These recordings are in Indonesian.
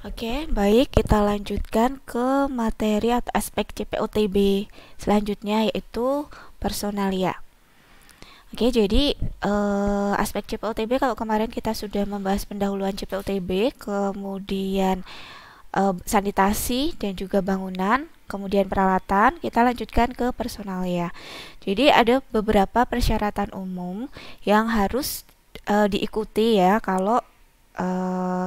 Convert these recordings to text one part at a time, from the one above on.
Oke, baik, kita lanjutkan ke materi atau aspek CPOTB selanjutnya, yaitu personalia. Oke, jadi aspek CPOTB, kalau kemarin kita sudah membahas pendahuluan CPOTB, kemudian sanitasi dan juga bangunan, kemudian peralatan, kita lanjutkan ke personalia. Jadi ada beberapa persyaratan umum yang harus diikuti ya kalau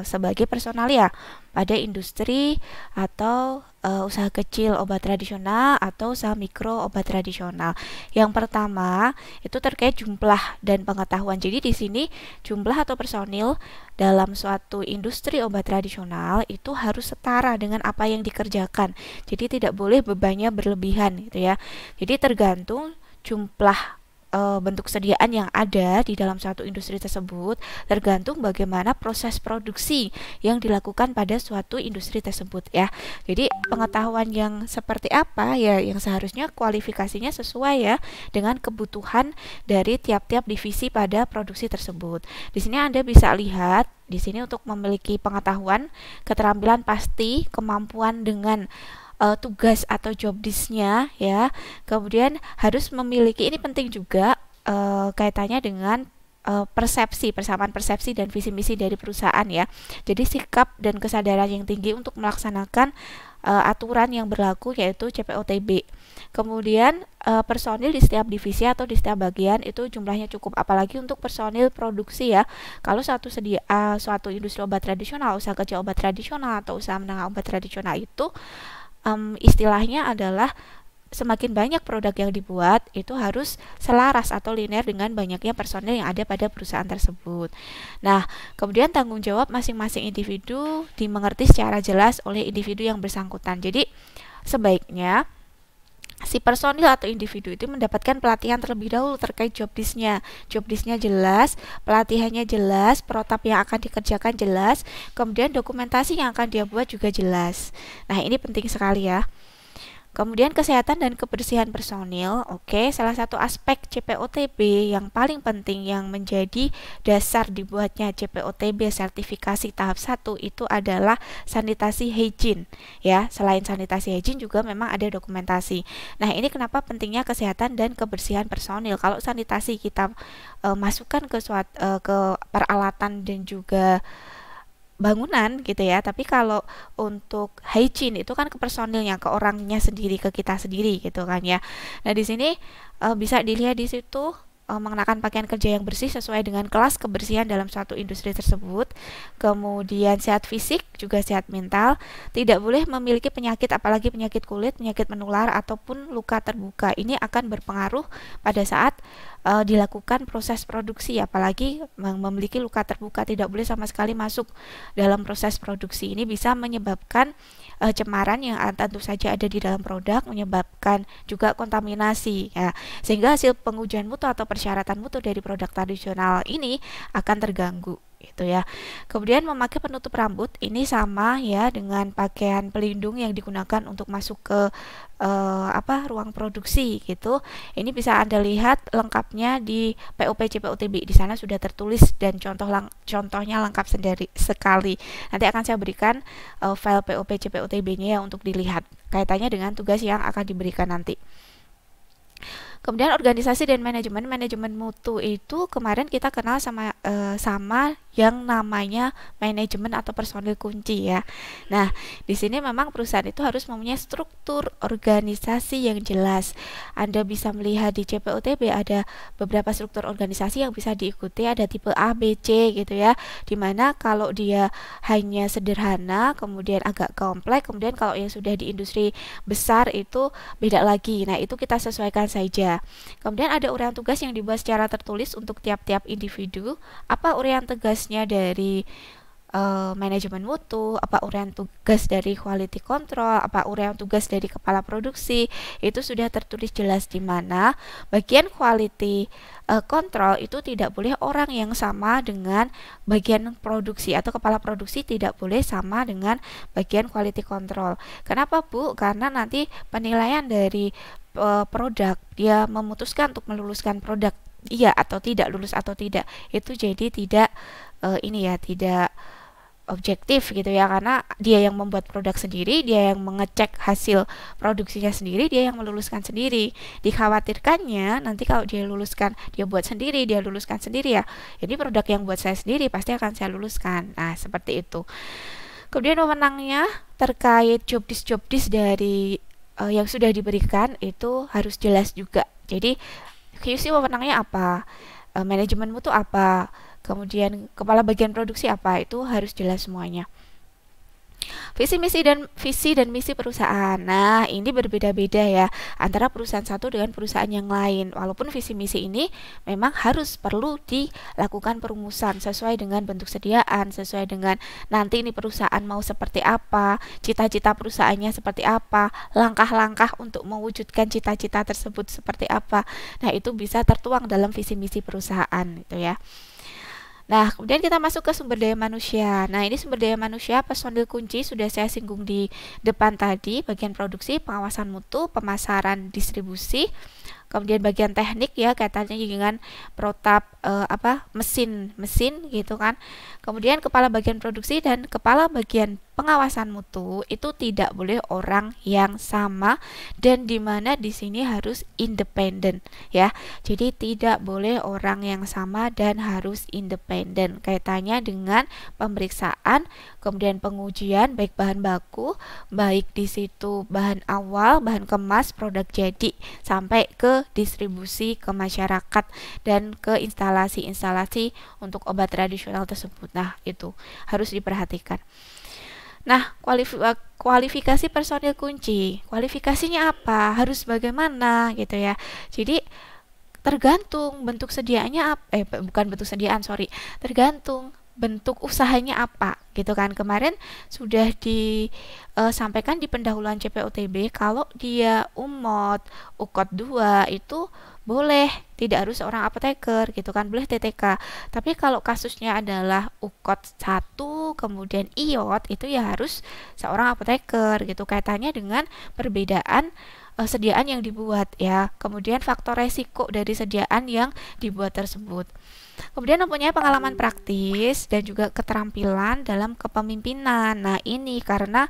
sebagai personalia pada industri atau usaha kecil obat tradisional atau usaha mikro obat tradisional. Yang pertama itu terkait jumlah dan pengetahuan. Jadi di sini jumlah atau personil dalam suatu industri obat tradisional itu harus setara dengan apa yang dikerjakan. Jadi tidak boleh bebannya berlebihan gitu ya. Jadi tergantung jumlah bentuk sediaan yang ada di dalam suatu industri tersebut, tergantung bagaimana proses produksi yang dilakukan pada suatu industri tersebut ya. Jadi pengetahuan yang seperti apa ya yang seharusnya kualifikasinya sesuai ya dengan kebutuhan dari tiap-tiap divisi pada produksi tersebut. Di sini Anda bisa lihat di sini untuk memiliki pengetahuan, keterampilan pasti, kemampuan dengan tugas atau job disk-nya ya. Kemudian harus memiliki, ini penting juga kaitannya dengan persepsi, persamaan persepsi dan visi misi dari perusahaan ya. Jadi sikap dan kesadaran yang tinggi untuk melaksanakan aturan yang berlaku yaitu CPOTB. Kemudian personil di setiap divisi atau di setiap bagian itu jumlahnya cukup, apalagi untuk personil produksi ya. Kalau suatu industri obat tradisional, usaha kecil obat tradisional atau usaha menengah obat tradisional itu istilahnya adalah semakin banyak produk yang dibuat itu harus selaras atau linear dengan banyaknya personil yang ada pada perusahaan tersebut. Nah, kemudian tanggung jawab masing-masing individu dimengerti secara jelas oleh individu yang bersangkutan. Jadi, sebaiknya si personil atau individu itu mendapatkan pelatihan terlebih dahulu terkait job disk-nya. Job disk-nya jelas, pelatihannya jelas, protap yang akan dikerjakan jelas, kemudian dokumentasi yang akan dia buat juga jelas. Nah, ini penting sekali ya. Kemudian kesehatan dan kebersihan personil, oke, salah satu aspek CPOTB yang paling penting yang menjadi dasar dibuatnya CPOTB sertifikasi tahap 1 itu adalah sanitasi hygiene ya. Selain sanitasi hygiene juga memang ada dokumentasi. Nah, ini kenapa pentingnya kesehatan dan kebersihan personil. Kalau sanitasi kita masukkan ke peralatan dan juga bangunan gitu ya, tapi kalau untuk hygiene itu kan ke personilnya, ke orangnya sendiri, ke kita sendiri gitu kan ya. Nah, di sini bisa dilihat di situ mengenakan pakaian kerja yang bersih sesuai dengan kelas kebersihan dalam suatu industri tersebut. Kemudian sehat fisik juga sehat mental, tidak boleh memiliki penyakit apalagi penyakit kulit, penyakit menular ataupun luka terbuka. Ini akan berpengaruh pada saat dilakukan proses produksi, apalagi memiliki luka terbuka, tidak boleh sama sekali masuk dalam proses produksi. Ini bisa menyebabkan cemaran yang tentu saja ada di dalam produk, menyebabkan juga kontaminasi ya, sehingga hasil pengujian mutu atau persyaratan mutu dari produk tradisional ini akan terganggu gitu ya. Kemudian memakai penutup rambut ini sama ya dengan pakaian pelindung yang digunakan untuk masuk ke ruang produksi gitu. Ini bisa Anda lihat lengkapnya di POP CPOTB. Di sana sudah tertulis dan contohnya lengkap sekali. Nanti akan saya berikan file POP CPOTB-nya ya untuk dilihat kaitannya dengan tugas yang akan diberikan nanti. Kemudian organisasi dan manajemen mutu itu kemarin kita kenal sama yang namanya manajemen atau personil kunci ya. Nah, di sini memang perusahaan itu harus mempunyai struktur organisasi yang jelas. Anda bisa melihat di CPOTB ada beberapa struktur organisasi yang bisa diikuti, ada tipe A, B, C gitu ya. Dimana kalau dia hanya sederhana, kemudian agak kompleks, kemudian kalau yang sudah di industri besar itu beda lagi. Nah, itu kita sesuaikan saja. Kemudian ada uraian tugas yang dibuat secara tertulis untuk tiap-tiap individu. Apa uraian tugasnya dari manajemen mutu, apa uraian tugas dari quality control, apa uraian tugas dari kepala produksi, itu sudah tertulis jelas di mana bagian quality control itu tidak boleh orang yang sama dengan bagian produksi, atau kepala produksi tidak boleh sama dengan bagian quality control. Kenapa Bu? Karena nanti penilaian dari produk, dia memutuskan untuk meluluskan produk iya atau tidak, lulus atau tidak, itu jadi tidak tidak objektif gitu ya, karena dia yang membuat produk sendiri, dia yang mengecek hasil produksinya sendiri, dia yang meluluskan sendiri. Dikhawatirkannya nanti kalau dia luluskan, dia buat sendiri, dia luluskan sendiri ya, ini produk yang buat saya sendiri pasti akan saya luluskan. Nah, seperti itu. Kemudian wewenangnya terkait job desk dari yang sudah diberikan itu harus jelas juga. Jadi QC wewenangnya apa, manajemenmu tuh apa, kemudian kepala bagian produksi apa, itu harus jelas semuanya. Visi dan misi perusahaan. Nah, ini berbeda-beda ya antara perusahaan satu dengan perusahaan yang lain. Walaupun visi misi ini memang perlu dilakukan perumusan sesuai dengan bentuk sediaan, sesuai dengan nanti ini perusahaan mau seperti apa, cita-cita perusahaannya seperti apa, langkah-langkah untuk mewujudkan cita-cita tersebut seperti apa. Nah, itu bisa tertuang dalam visi misi perusahaan itu ya. Nah, kemudian kita masuk ke sumber daya manusia. Nah, ini sumber daya manusia, personil kunci sudah saya singgung di depan tadi, bagian produksi, pengawasan mutu, pemasaran, distribusi, kemudian bagian teknik ya, kaitannya dengan protap mesin gitu kan. Kemudian kepala bagian produksi dan kepala bagian pengawasan mutu itu tidak boleh orang yang sama, dan dimana di sini harus independen ya. Jadi tidak boleh orang yang sama dan harus independen. Kaitannya dengan pemeriksaan, kemudian pengujian baik bahan baku, baik di situ bahan awal, bahan kemas, produk jadi sampai ke distribusi ke masyarakat dan ke instalasi-instalasi untuk obat tradisional tersebut. Nah, itu harus diperhatikan. Nah, kualifikasi personil kunci. Kualifikasinya apa? Harus bagaimana gitu ya. Jadi tergantung bentuk sediaannya bukan bentuk sediaan, sorry. Tergantung bentuk usahanya apa gitu kan. Kemarin sudah disampaikan di pendahuluan CPOTB kalau dia UMOT, UKOT 2 itu boleh, tidak harus seorang apoteker gitu kan, boleh TTK. Tapi kalau kasusnya adalah UKOT 1 kemudian IOT itu ya harus seorang apoteker gitu, kaitannya dengan perbedaan sediaan yang dibuat ya, kemudian faktor resiko dari sediaan yang dibuat tersebut. Kemudian mempunyai pengalaman praktis dan juga keterampilan dalam kepemimpinan. Nah, ini karena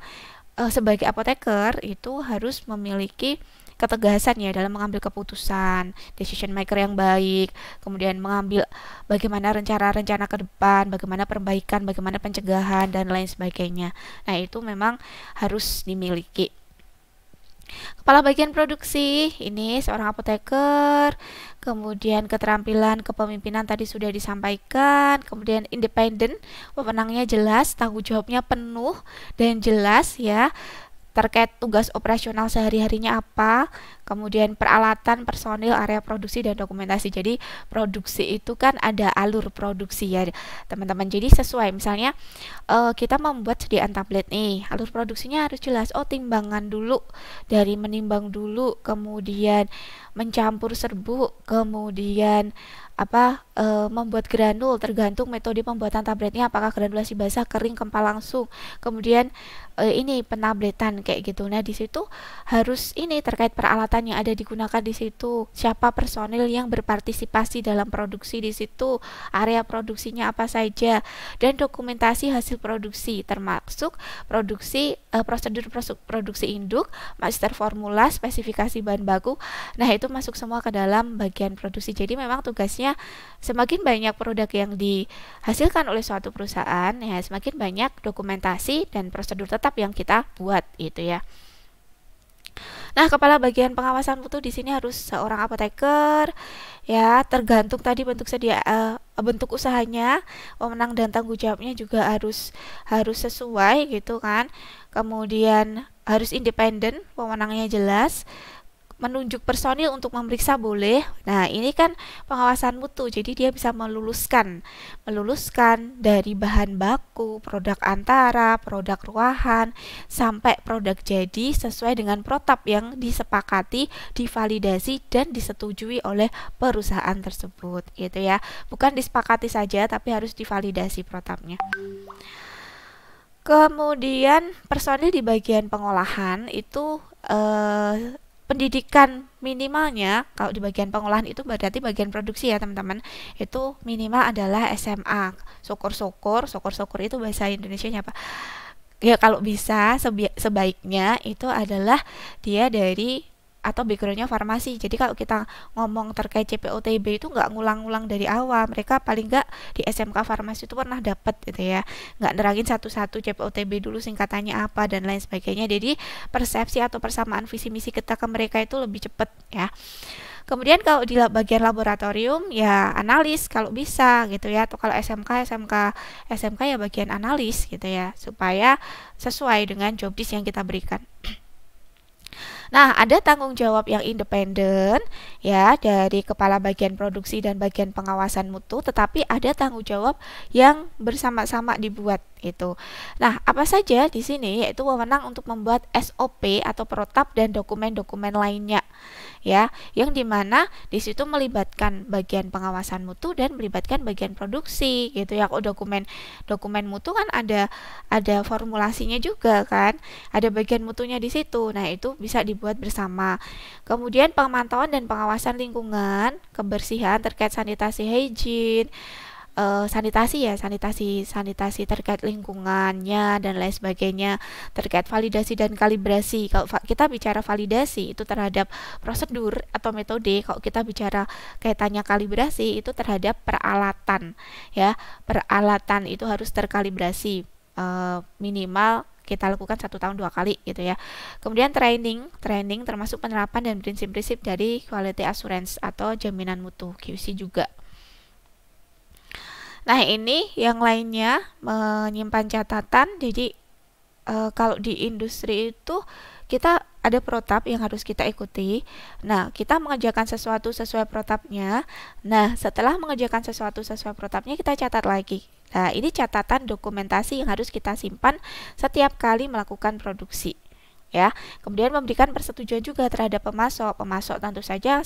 sebagai apoteker itu harus memiliki ketegasan ya dalam mengambil keputusan, decision maker yang baik, kemudian mengambil bagaimana rencana-rencana ke depan, bagaimana perbaikan, bagaimana pencegahan dan lain sebagainya. Nah, itu memang harus dimiliki. Kepala bagian produksi ini seorang apoteker, kemudian keterampilan kepemimpinan tadi sudah disampaikan, kemudian independen, wewenangnya jelas, tanggung jawabnya penuh dan jelas ya, terkait tugas operasional sehari-harinya apa, kemudian peralatan, personil, area produksi, dan dokumentasi. Jadi produksi itu kan ada alur produksi ya teman-teman, jadi sesuai misalnya kita membuat sediaan tablet nih, alur produksinya harus jelas. Timbangan dulu, dari menimbang dulu, kemudian mencampur serbuk, kemudian membuat granul, tergantung metode pembuatan tabletnya, apakah granulasi basah, kering, kempal langsung, kemudian ini pentabletan kayak gitu. Nah, di situ harus ini terkait peralatan yang ada digunakan di situ, siapa personil yang berpartisipasi dalam produksi di situ, area produksinya apa saja, dan dokumentasi hasil produksi termasuk produksi prosedur produksi induk, master formula, spesifikasi bahan baku. Nah, itu masuk semua ke dalam bagian produksi. Jadi memang tugasnya semakin banyak produk yang dihasilkan oleh suatu perusahaan ya, semakin banyak dokumentasi dan prosedur tetap yang kita buat itu ya. Nah, kepala bagian pengawasan mutu di sini harus seorang apoteker ya, tergantung tadi bentuk usahanya, wewenang dan tanggung jawabnya juga harus sesuai gitu kan. Kemudian harus independen, wewenangnya jelas, menunjuk personil untuk memeriksa boleh. Nah, ini kan pengawasan mutu, jadi dia bisa meluluskan dari bahan baku, produk antara, produk ruahan, sampai produk jadi sesuai dengan protap yang disepakati, divalidasi, dan disetujui oleh perusahaan tersebut gitu ya. Bukan disepakati saja, tapi harus divalidasi protapnya. Kemudian personil di bagian pengolahan itu pendidikan minimalnya, kalau di bagian pengolahan itu berarti bagian produksi ya teman-teman, itu minimal adalah SMA, Syukur-syukur itu bahasa Indonesianya apa? Ya kalau bisa sebaiknya itu adalah dia dari atau backgroundnya farmasi. Jadi kalau kita ngomong terkait CPOTB itu nggak ngulang-ngulang dari awal. Mereka paling nggak di SMK farmasi itu pernah dapat gitu ya. Nggak nerangin satu-satu CPOTB dulu singkatannya apa dan lain sebagainya. Jadi persepsi atau persamaan visi misi kita ke mereka itu lebih cepat ya. Kemudian kalau di bagian laboratorium ya analis kalau bisa gitu ya, atau kalau SMK ya bagian analis gitu ya, supaya sesuai dengan job desk yang kita berikan. Nah, ada tanggung jawab yang independen ya dari kepala bagian produksi dan bagian pengawasan mutu, tetapi ada tanggung jawab yang bersama-sama dibuat itu. Nah, apa saja di sini yaitu wewenang untuk membuat SOP atau protap dan dokumen-dokumen lainnya ya, yang dimana di situ melibatkan bagian pengawasan mutu dan melibatkan bagian produksi gitu ya. Kok dokumen mutu kan ada formulasinya juga kan, ada bagian mutunya di situ. Nah, itu bisa dibuat bersama. Kemudian pemantauan dan pengawasan lingkungan, kebersihan terkait sanitasi hygiene, sanitasi terkait lingkungannya dan lain sebagainya, terkait validasi dan kalibrasi. Kalau kita bicara validasi itu terhadap prosedur atau metode, kalau kita bicara kaitannya kalibrasi itu terhadap peralatan ya. Peralatan itu harus terkalibrasi minimal kita lakukan 1 tahun 2 kali gitu ya. Kemudian training termasuk penerapan dan prinsip-prinsip dari quality assurance atau jaminan mutu QC juga. Nah, ini yang lainnya menyimpan catatan. Jadi kalau di industri itu kita ada protap yang harus kita ikuti. Nah, kita mengerjakan sesuatu sesuai protapnya. Nah, setelah mengerjakan sesuatu sesuai protapnya, kita catat lagi. Nah, ini catatan dokumentasi yang harus kita simpan setiap kali melakukan produksi. Ya, kemudian memberikan persetujuan juga terhadap pemasok. Pemasok tentu saja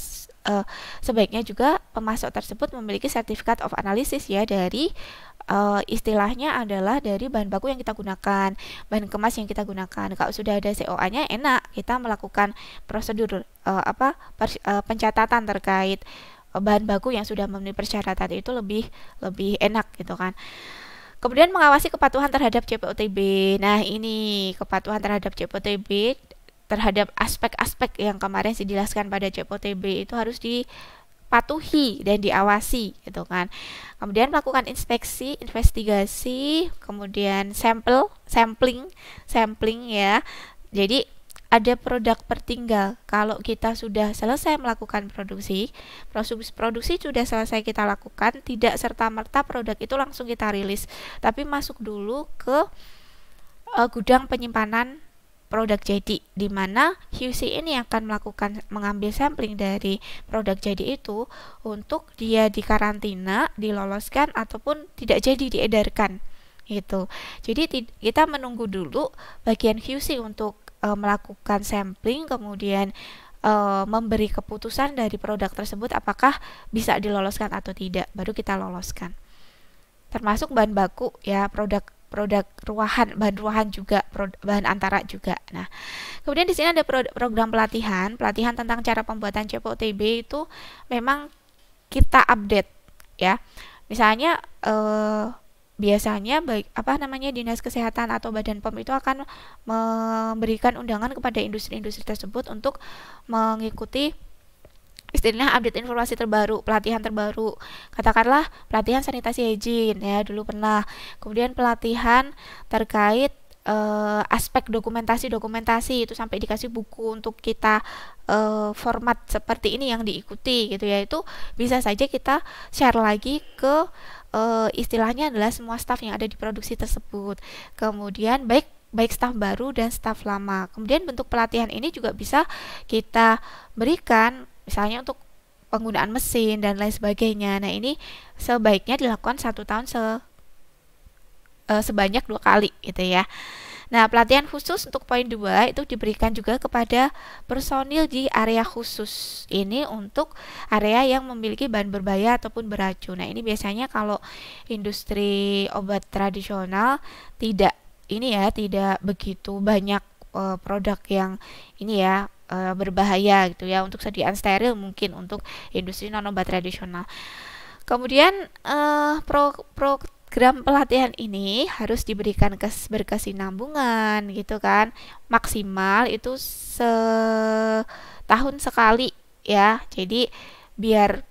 sebaiknya juga pemasok tersebut memiliki sertifikat of analysis ya dari istilahnya adalah dari bahan baku yang kita gunakan, bahan kemas yang kita gunakan. Kalau sudah ada COA-nya enak kita melakukan prosedur pencatatan terkait bahan baku yang sudah memenuhi persyaratan itu lebih enak gitu kan. Kemudian mengawasi kepatuhan terhadap CPOTB. Nah, ini kepatuhan terhadap CPOTB terhadap aspek-aspek yang kemarin dijelaskan pada CPOTB itu harus dipatuhi dan diawasi gitu kan. Kemudian melakukan inspeksi, investigasi, kemudian sampling ya. Jadi ada produk tertinggal. Kalau kita sudah selesai melakukan produksi sudah selesai kita lakukan, tidak serta-merta produk itu langsung kita rilis, tapi masuk dulu ke gudang penyimpanan produk jadi, di mana QC ini akan mengambil sampling dari produk jadi itu untuk dia dikarantina, diloloskan ataupun tidak jadi diedarkan gitu. Jadi kita menunggu dulu bagian QC untuk melakukan sampling, kemudian memberi keputusan dari produk tersebut apakah bisa diloloskan atau tidak, baru kita loloskan. Termasuk bahan baku ya, produk bahan ruahan juga, bahan antara juga. Nah, kemudian di sini ada program pelatihan tentang cara pembuatan CPOTB itu memang kita update ya. Misalnya biasanya Dinas Kesehatan atau Badan POM itu akan memberikan undangan kepada industri-industri tersebut untuk mengikuti istilahnya update informasi terbaru, pelatihan terbaru. Katakanlah pelatihan sanitasi hygiene ya, dulu pernah. Kemudian pelatihan terkait aspek dokumentasi itu sampai dikasih buku untuk kita format seperti ini yang diikuti gitu ya. Itu bisa saja kita share lagi ke istilahnya adalah semua staf yang ada di produksi tersebut. Kemudian baik staf baru dan staf lama. Kemudian bentuk pelatihan ini juga bisa kita berikan misalnya untuk penggunaan mesin dan lain sebagainya. Nah, ini sebaiknya dilakukan 1 tahun sebanyak 2 kali gitu ya. Nah, pelatihan khusus untuk poin 2 itu diberikan juga kepada personil di area khusus. Ini untuk area yang memiliki bahan berbahaya ataupun beracun. Nah, ini biasanya kalau industri obat tradisional tidak begitu banyak produk yang ini ya berbahaya gitu ya, untuk sediaan steril mungkin untuk industri non obat tradisional. Kemudian program program pelatihan ini harus diberikan berkesinambungan gitu kan. Maksimal itu setahun sekali ya. Jadi biar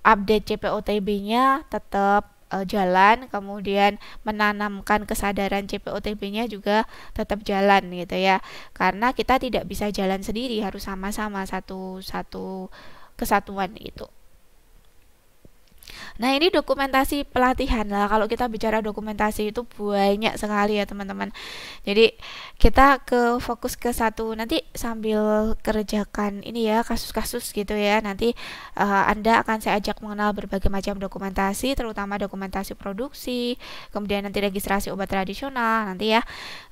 update CPOTB-nya tetap jalan, kemudian menanamkan kesadaran CPOTB-nya juga tetap jalan gitu ya. Karena kita tidak bisa jalan sendiri, harus sama-sama satu kesatuan itu. Nah, ini dokumentasi pelatihan lah. Kalau kita bicara dokumentasi itu banyak sekali ya teman-teman. Jadi kita fokus ke satu, nanti sambil kerjakan ini ya kasus-kasus gitu ya. Nanti Anda akan saya ajak mengenal berbagai macam dokumentasi, terutama dokumentasi produksi, kemudian nanti registrasi obat tradisional nanti ya.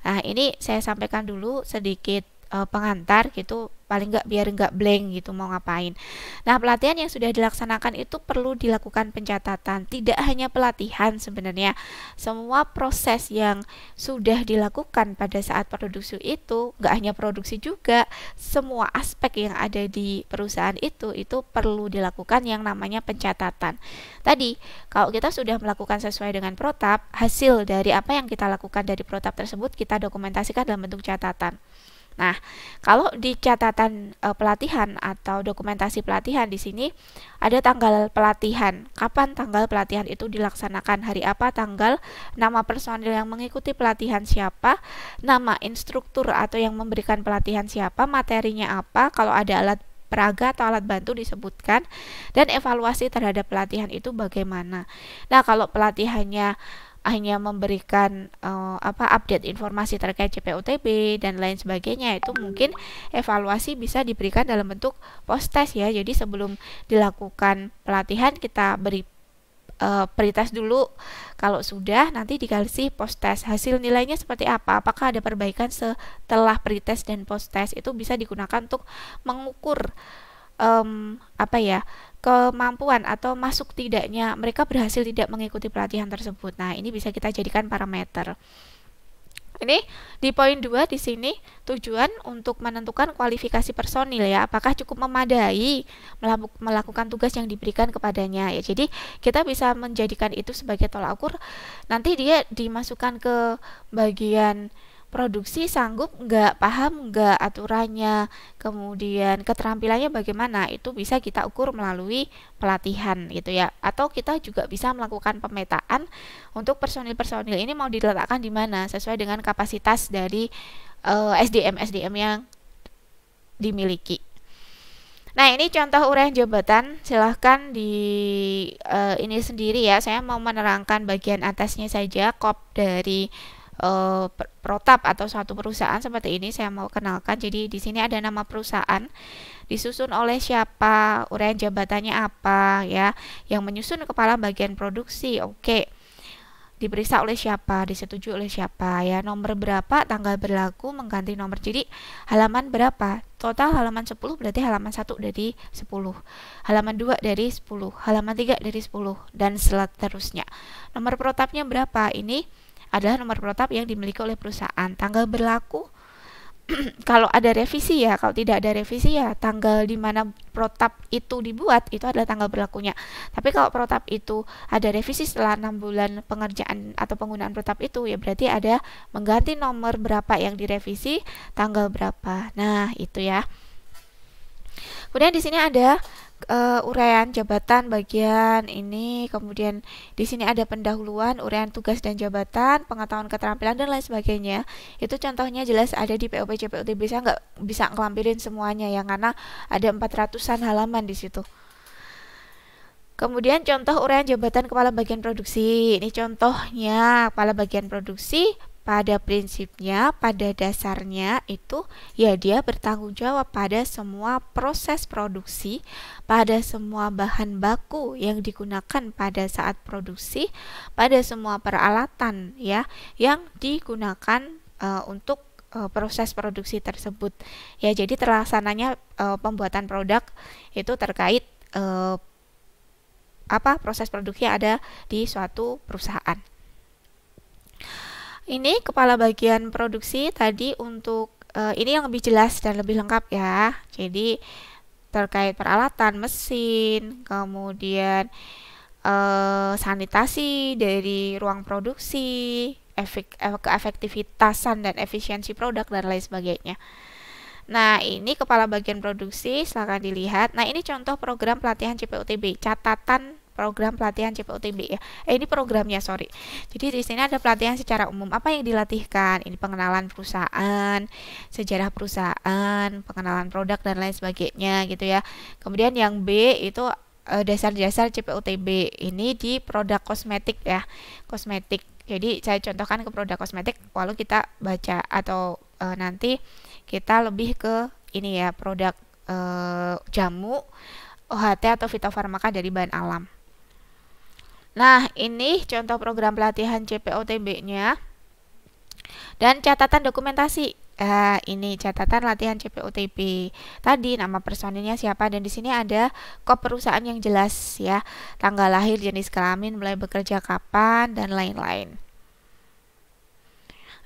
Nah, ini saya sampaikan dulu sedikit pengantar gitu, paling nggak biar nggak blank gitu mau ngapain. Nah, pelatihan yang sudah dilaksanakan itu perlu dilakukan pencatatan. Tidak hanya pelatihan sebenarnya, semua proses yang sudah dilakukan pada saat produksi itu, nggak hanya produksi juga, semua aspek yang ada di perusahaan itu perlu dilakukan yang namanya pencatatan. Tadi, kalau kita sudah melakukan sesuai dengan protap, hasil dari apa yang kita lakukan dari protap tersebut kita dokumentasikan dalam bentuk catatan. Nah, kalau di catatan pelatihan atau dokumentasi pelatihan di sini ada tanggal pelatihan, kapan tanggal pelatihan itu dilaksanakan, hari apa, tanggal, nama personil yang mengikuti pelatihan siapa, nama instruktur atau yang memberikan pelatihan siapa, materinya apa, kalau ada alat peraga atau alat bantu disebutkan, dan evaluasi terhadap pelatihan itu bagaimana. Nah, kalau pelatihannya hanya memberikan update informasi terkait CPOTB dan lain sebagainya, itu mungkin evaluasi bisa diberikan dalam bentuk post test ya. Jadi sebelum dilakukan pelatihan kita beri pretest dulu, kalau sudah nanti dikasih post test, hasil nilainya seperti apa, apakah ada perbaikan setelah pretest dan post test, itu bisa digunakan untuk mengukur kemampuan atau masuk tidaknya mereka berhasil tidak mengikuti pelatihan tersebut. Nah, ini bisa kita jadikan parameter. Ini di poin 2 di sini tujuan untuk menentukan kualifikasi personil ya, apakah cukup memadai melakukan tugas yang diberikan kepadanya ya. Jadi kita bisa menjadikan itu sebagai tolak ukur. Nanti dia dimasukkan ke bagian produksi, sanggup nggak, paham nggak aturannya, kemudian keterampilannya bagaimana, itu bisa kita ukur melalui pelatihan gitu ya. Atau kita juga bisa melakukan pemetaan untuk personil-personil ini mau diletakkan di mana sesuai dengan kapasitas dari SDM yang dimiliki. Nah, ini contoh uraian jabatan, silahkan di ini sendiri ya. Saya mau menerangkan bagian atasnya saja, kop dari protap atau suatu perusahaan seperti ini saya mau kenalkan. Jadi di sini ada nama perusahaan, disusun oleh siapa, uraian jabatannya apa ya, yang menyusun kepala bagian produksi, oke. Diperiksa oleh siapa, disetujui oleh siapa ya, nomor berapa, tanggal berlaku, mengganti nomor. Jadi halaman berapa, total halaman 10 berarti halaman 1 dari 10, halaman 2 dari 10, halaman 3 dari 10 dan seterusnya. Nomor protapnya berapa, ini adalah nomor protap yang dimiliki oleh perusahaan. Tanggal berlaku kalau ada revisi ya, kalau tidak ada revisi ya tanggal di mana protap itu dibuat itu adalah tanggal berlakunya. Tapi kalau protap itu ada revisi setelah 6 bulan pengerjaan atau penggunaan protap itu, ya berarti ada mengganti nomor berapa yang direvisi, tanggal berapa. Nah, itu ya. Kemudian di sini ada uraian jabatan bagian ini, kemudian di sini ada pendahuluan, uraian tugas dan jabatan, pengetahuan keterampilan dan lain sebagainya. Itu contohnya jelas ada di POP CPOTB. Saya nggak bisa ngelampirin semuanya ya, karena ada 400-an halaman di situ. Kemudian contoh uraian jabatan kepala bagian produksi. Ini contohnya kepala bagian produksi. Pada prinsipnya, pada dasarnya itu ya dia bertanggung jawab pada semua proses produksi, pada semua bahan baku yang digunakan pada saat produksi, pada semua peralatan ya yang digunakan untuk proses produksi tersebut. Ya, jadi terlaksananya pembuatan produk itu terkait proses produksi yang ada di suatu perusahaan. Ini kepala bagian produksi tadi untuk ini yang lebih jelas dan lebih lengkap ya. Jadi terkait peralatan, mesin, kemudian sanitasi dari ruang produksi, keefektivitasan dan efisiensi produk dan lain sebagainya. Nah, ini kepala bagian produksi, silakan dilihat. Nah, ini contoh program pelatihan CPOTB, catatan program pelatihan CPOTB ya. Ini programnya, sorry. Jadi di sini ada pelatihan secara umum. Apa yang dilatihkan? Ini pengenalan perusahaan, sejarah perusahaan, pengenalan produk dan lain sebagainya gitu ya. Kemudian yang B itu dasar-dasar CPOTB. Ini di produk kosmetik ya. Kosmetik. Jadi saya contohkan ke produk kosmetik, lalu kita baca atau nanti kita lebih ke ini ya, produk jamu, OHT atau fitofarmaka dari bahan alam. Nah, ini contoh program pelatihan CPOTB-nya. Dan catatan dokumentasi. Ini catatan latihan CPOTB. Tadi nama personilnya siapa, dan di sini ada kop perusahaan yang jelas ya. Tanggal lahir, jenis kelamin, mulai bekerja kapan, dan lain-lain.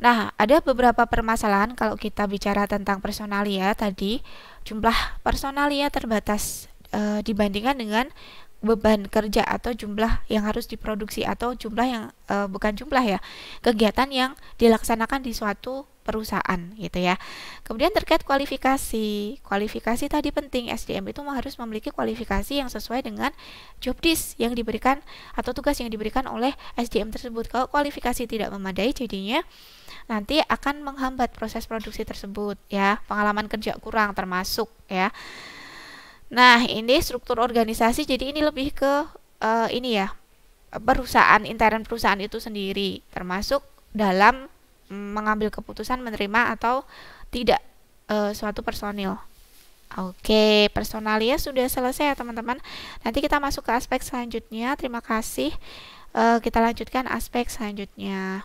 Nah, ada beberapa permasalahan kalau kita bicara tentang personalia tadi. Jumlah personalia terbatas dibandingkan dengan beban kerja atau jumlah yang harus diproduksi, atau jumlah yang bukan jumlah ya, kegiatan yang dilaksanakan di suatu perusahaan gitu ya. Kemudian terkait kualifikasi tadi penting. SDM itu harus memiliki kualifikasi yang sesuai dengan job desk yang diberikan atau tugas yang diberikan oleh SDM tersebut. Kalau kualifikasi tidak memadai, jadinya nanti akan menghambat proses produksi tersebut ya. Pengalaman kerja kurang termasuk ya. Nah, ini struktur organisasi, jadi ini lebih ke ini ya, perusahaan, intern perusahaan itu sendiri, termasuk dalam mengambil keputusan menerima atau tidak suatu personil. Oke, personalia sudah selesai ya teman-teman. Nanti kita masuk ke aspek selanjutnya. Terima kasih. Kita lanjutkan aspek selanjutnya.